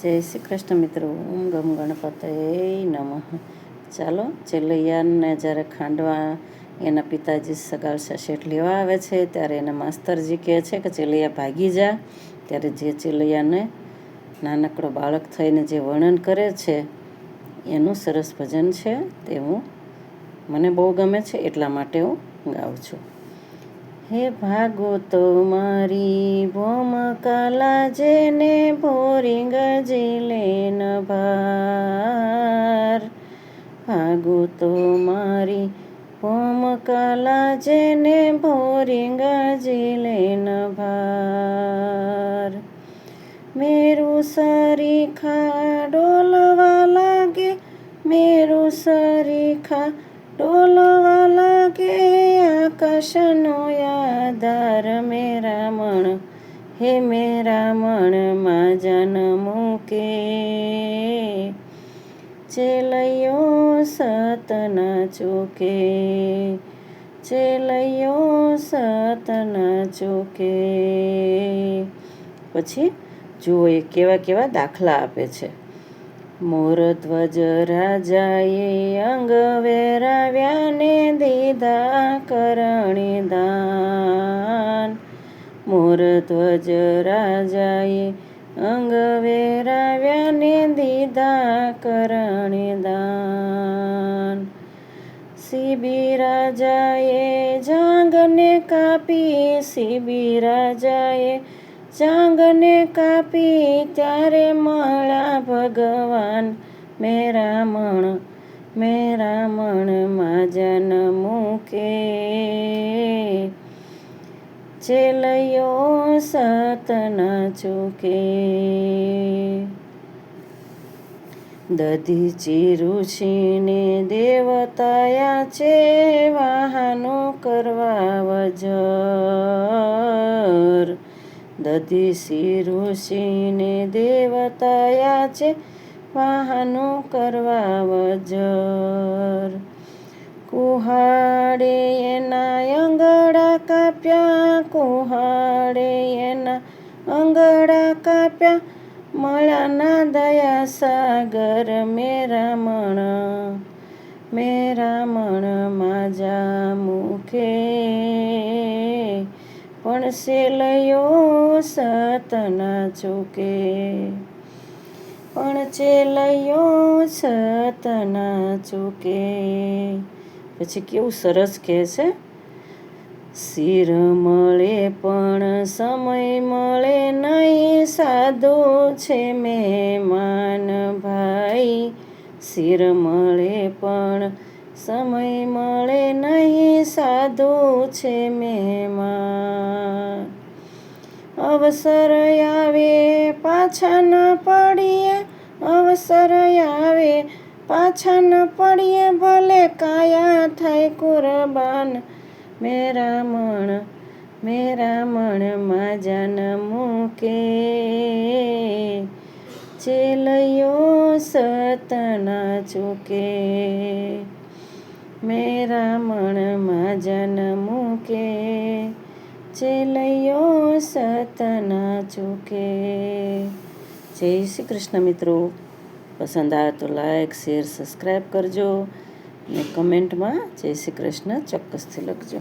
જય શ્રી કૃષ્ણ મિત્રો. ઓમ ગમ ગણપતય નમઃ. ચાલો ચેલૈયાને જ્યારે ખાંડવા એના પિતાજી સગાળ શેઠ લેવા આવે છે ત્યારે એના માસ્તરજી કહે છે કે ચેલૈયા ભાગી જા. ત્યારે જે ચેલૈયાને નાનકડો બાળક થઈને જે વર્ણન કરે છે એનું સરસ ભજન છે તે મને બહુ ગમે છે, એટલા માટે હું ગાઉં છું. હે ભાગો તો મારી ભોમકાલા જેને ભોરિંગ જીલે ન ભાર. ભાગો તો મારી ભોમકાલા જેને ભોરિંગ જીલે ન ભાર. મેરું સરીખા ડોલવા લાગે, મેરું સરીખા ડોલવા લાગે, આકાશનો આધાર મેરા મણ, હે મેરા મણમાં જાન મૂકે. ચેલૈયો સત ના ચૂકે, ચેલૈયો સત ના ચૂકે. પછી જુઓ એ કેવા કેવા દાખલા આપે છે. મોરધ્વજ રાજાએ અંગ વેરાવ્યા ને દીધા કરણી દાન. મોરધ્વજ રાજાએ અંગ વેરાવ્યા ને દીધા કરણી દાન. સીબી રાજાએ જાંગને કાપી, સીબી રાજાએ જાંગને કાપી, ત્યારે મળ્યા ભગવાન મેરા મણમાં જાન મૂકે. ચેલૈયો સત ના ચૂકે. દધીચી ઋષિને દેવતાયા છે વાહનો કરવા વજર. દધીચી ઋષિને દેવતાયા છે વાહનો કરવા વજર. કુહાડે એના અંગડા કાપ્યા, કુહાડે એના અંગડા કાપ્યા, મળ્યાના દયા સાગર મેરા મણમાં જા મૂકે. પણ ચેલૈયો સત ના ચૂકે, પણ ચેલૈયો સત ના ચૂકે. પછી કેવું સરસ કહે છે. શિર મળે પણ સમય મળે નહીં, સાધુ છે મહેમાન ભાઈ. શિર મળે પણ સમય મળે નહીં, સાધુ છે મહેમાન. અવસર આવે પાછા ન પડીએ, અવસર આવે પાછા ન પડીએ, ભલે કાયા થાય કુરબાન મેરા મણમાં જાન મૂકે. ચેલૈયો સત ના ચૂકે, મેરા મણમાં જાન મૂકે. ચેલૈયો સત ના ચૂકે. જય શ્રી કૃષ્ણ મિત્રો. પસંદ આવે તો લાઈક, શેર, સબસ્ક્રાઈબ કરજો અને કમેન્ટમાં જય શ્રી કૃષ્ણ ચોક્કસથી લખજો.